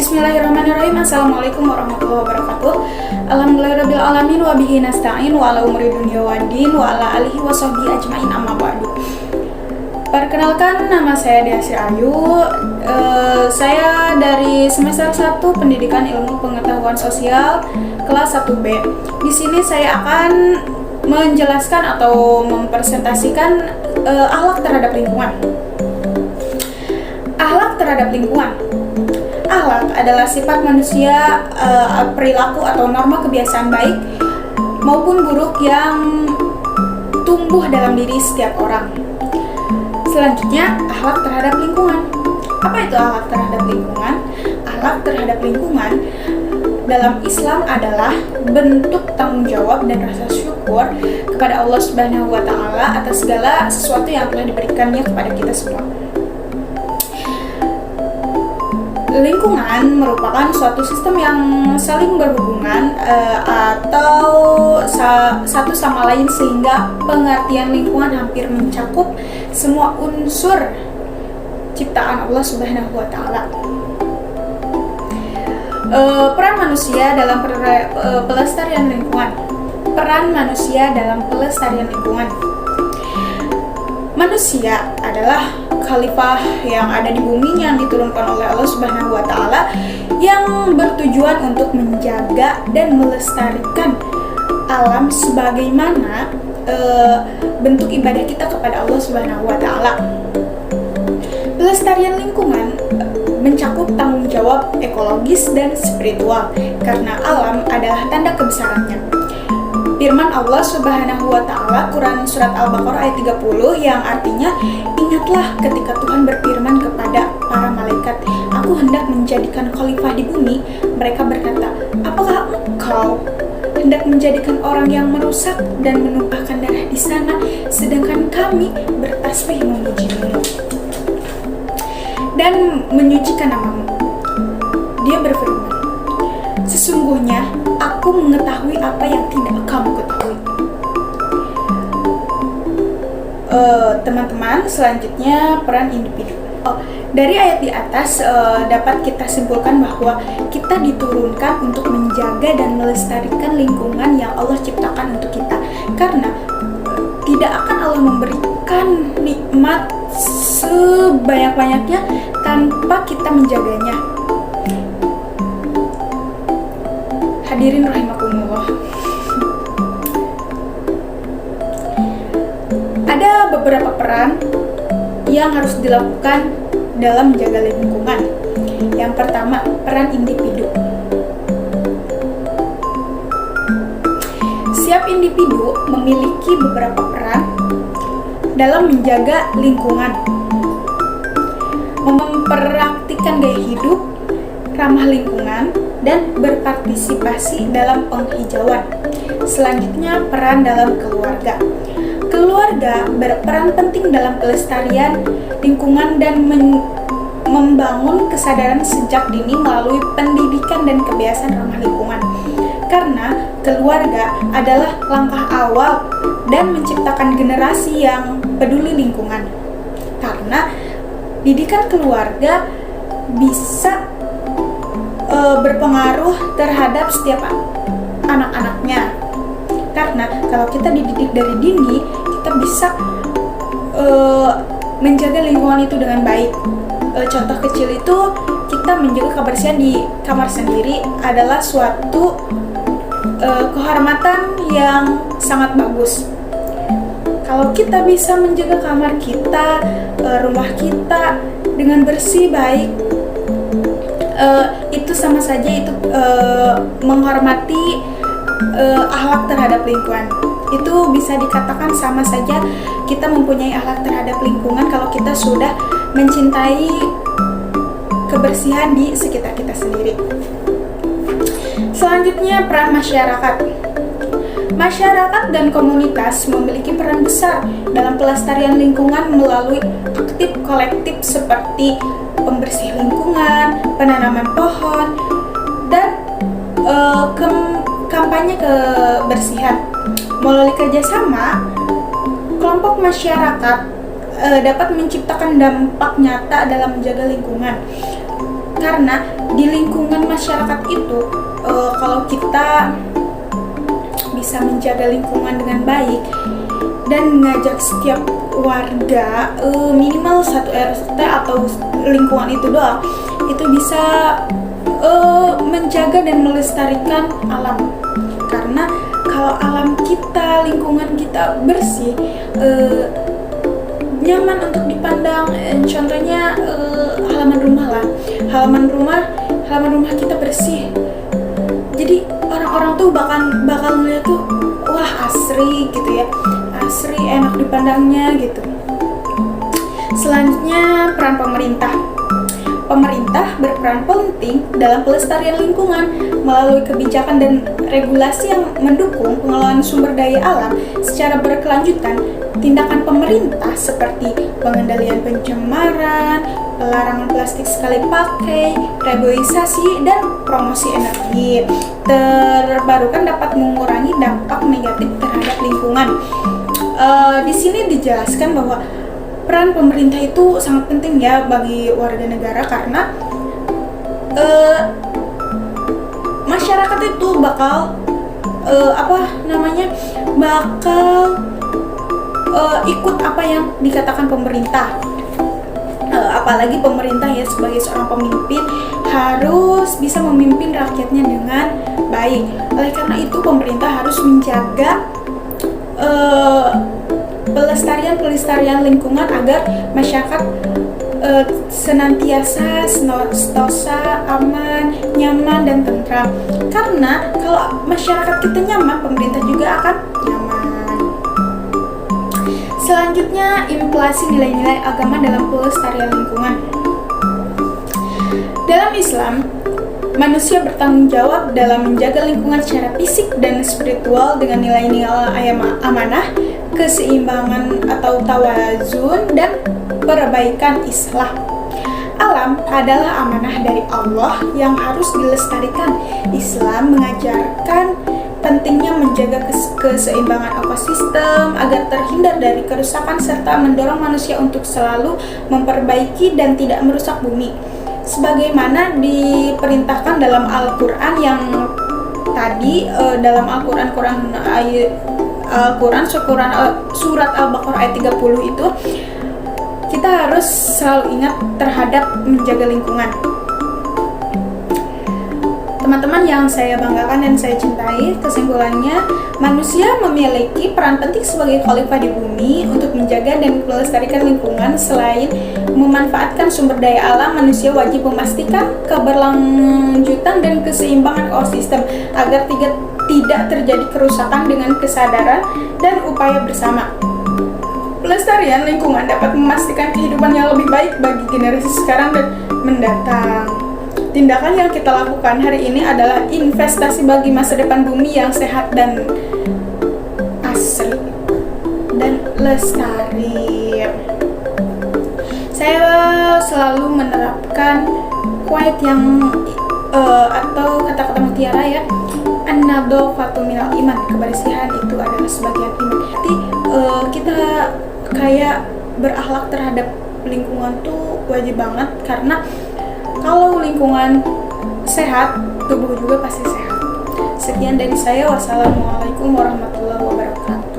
Bismillahirrahmanirrahim. Assalamualaikum warahmatullahi wabarakatuh. Alhamdulillahirabbil alamin wa bihi nasta'in wa ala umuri dunya waddin wa ala alihi wa sahbihi ajmain amma ba'du. Perkenalkan, nama saya Deasri Ayu. Saya dari semester 1 Pendidikan Ilmu Pengetahuan Sosial kelas 1B. Di sini saya akan menjelaskan atau mempresentasikan akhlak terhadap lingkungan. Akhlak terhadap lingkungan. Akhlak adalah sifat manusia, perilaku atau norma kebiasaan baik maupun buruk yang tumbuh dalam diri setiap orang. Selanjutnya, akhlak terhadap lingkungan. Apa itu akhlak terhadap lingkungan? Akhlak terhadap lingkungan dalam Islam adalah bentuk tanggung jawab dan rasa syukur kepada Allah Subhanahu wa Ta'ala atas segala sesuatu yang telah diberikannya kepada kita semua. Lingkungan merupakan suatu sistem yang saling berhubungan atau satu sama lain, sehingga pengertian lingkungan hampir mencakup semua unsur ciptaan Allah Subhanahu wa Ta'ala. Peran manusia dalam pelestarian lingkungan. Peran manusia dalam pelestarian lingkungan. Manusia adalah khalifah yang ada di bumi yang diturunkan oleh Allah Subhanahu wa Ta'ala, yang bertujuan untuk menjaga dan melestarikan alam sebagaimana bentuk ibadah kita kepada Allah Subhanahu wa Ta'ala. Pelestarian lingkungan mencakup tanggung jawab ekologis dan spiritual, karena alam adalah tanda kebesarannya. Firman Allah Subhanahu wa Ta'ala, Quran Surat Al-Baqarah ayat 30, yang artinya, ingatlah ketika Tuhan berfirman kepada para malaikat, aku hendak menjadikan khalifah di bumi. Mereka berkata, apakah engkau hendak menjadikan orang yang merusak dan menumpahkan darah di sana, sedangkan kami bertasbih memuji-Mu dan menyucikan namamu. Dia berfirman, sesungguhnya aku mengetahui apa yang tidak kamu ketahui. Teman-teman, selanjutnya peran individu. Dari ayat di atas dapat kita simpulkan bahwa kita diturunkan untuk menjaga dan melestarikan lingkungan yang Allah ciptakan untuk kita, karena tidak akan Allah memberikan nikmat sebanyak-banyaknya tanpa kita menjaganya. Hadirin rahimakumullah. Ada beberapa peran yang harus dilakukan dalam menjaga lingkungan. Yang pertama, peran individu. Setiap individu memiliki beberapa peran dalam menjaga lingkungan. Mempraktikkan gaya hidup ramah lingkungan dan berpartisipasi dalam penghijauan. Selanjutnya, peran dalam keluarga. Keluarga berperan penting dalam pelestarian lingkungan dan membangun kesadaran sejak dini melalui pendidikan dan kebiasaan ramah lingkungan. Karena keluarga adalah langkah awal dan menciptakan generasi yang peduli lingkungan. Karena didikan keluarga bisa berpengaruh terhadap setiap anak-anaknya. Karena kalau kita dididik dari dini, kita bisa menjaga lingkungan itu dengan baik. Contoh kecil itu, kita menjaga kebersihan di kamar sendiri adalah suatu kehormatan yang sangat bagus. Kalau kita bisa menjaga kamar kita, rumah kita dengan bersih, baik, itu sama saja itu menghormati akhlak terhadap lingkungan. Itu bisa dikatakan sama saja kita mempunyai akhlak terhadap lingkungan kalau kita sudah mencintai kebersihan di sekitar kita sendiri. Selanjutnya, peran masyarakat. Masyarakat dan komunitas memiliki peran besar dalam pelestarian lingkungan melalui aktif kolektif seperti pembersih lingkungan, penanaman pohon, dan kampanye kebersihan. Melalui kerjasama, kelompok masyarakat dapat menciptakan dampak nyata dalam menjaga lingkungan. karena di lingkungan masyarakat itu kalau kita bisa menjaga lingkungan dengan baik dan mengajak setiap warga minimal satu RT atau lingkungan itu doang, itu bisa menjaga dan melestarikan alam. Karena kalau alam kita, lingkungan kita bersih, nyaman untuk dipandang. Contohnya halaman rumah lah, halaman rumah kita bersih, jadi orang-orang tuh bakal ngeliat tuh, wah asri gitu ya, asri, enak dipandangnya gitu. Selanjutnya, peran pemerintah. Pemerintah berperan penting dalam pelestarian lingkungan melalui kebijakan dan regulasi yang mendukung pengelolaan sumber daya alam secara berkelanjutan. Tindakan pemerintah seperti pengendalian pencemaran, pelarangan plastik sekali pakai, reboisasi, dan promosi energi terbarukan dapat mengurangi dampak negatif terhadap lingkungan. Di sini dijelaskan bahwa peran pemerintah itu sangat penting ya bagi warga negara, karena masyarakat itu bakal ikut apa yang dikatakan pemerintah. Apalagi pemerintah ya sebagai seorang pemimpin harus bisa memimpin rakyatnya dengan baik. Oleh karena itu pemerintah harus menjaga pelestarian lingkungan agar masyarakat senantiasa sentosa, aman, nyaman, dan tentram. Karena kalau masyarakat kita nyaman, pemerintah juga akan nyaman. Selanjutnya, implementasi nilai-nilai agama dalam pelestarian lingkungan. Dalam Islam, manusia bertanggung jawab dalam menjaga lingkungan secara fisik dan spiritual dengan nilai-nilai amanah, keseimbangan atau tawazun, dan perbaikan islah. Alam adalah amanah dari Allah yang harus dilestarikan. Islam mengajarkan pentingnya menjaga keseimbangan ekosistem agar terhindar dari kerusakan serta mendorong manusia untuk selalu memperbaiki dan tidak merusak bumi. Sebagaimana diperintahkan dalam Al-Quran yang tadi, dalam surat Al-Baqarah ayat 30 itu, kita harus selalu ingat terhadap menjaga lingkungan. Teman-teman yang saya banggakan dan saya cintai, kesimpulannya, manusia memiliki peran penting sebagai khalifah di bumi untuk menjaga dan melestarikan lingkungan. Selain memanfaatkan sumber daya alam, manusia wajib memastikan keberlanjutan dan keseimbangan ekosistem agar tidak terjadi kerusakan dengan kesadaran dan upaya bersama. Pelestarian lingkungan dapat memastikan kehidupan yang lebih baik bagi generasi sekarang dan mendatang. Tindakan yang kita lakukan hari ini adalah investasi bagi masa depan bumi yang sehat dan asri dan lestari. Saya selalu menerapkan quote yang atau kata-kata mutiara ya, an-nadhafatu minal iman, kebersihan itu adalah sebagian iman. Jadi kita kayak berakhlak terhadap lingkungan tuh wajib banget, karena kalau lingkungan sehat, tubuh juga pasti sehat. Sekian dari saya. Wassalamualaikum warahmatullahi wabarakatuh.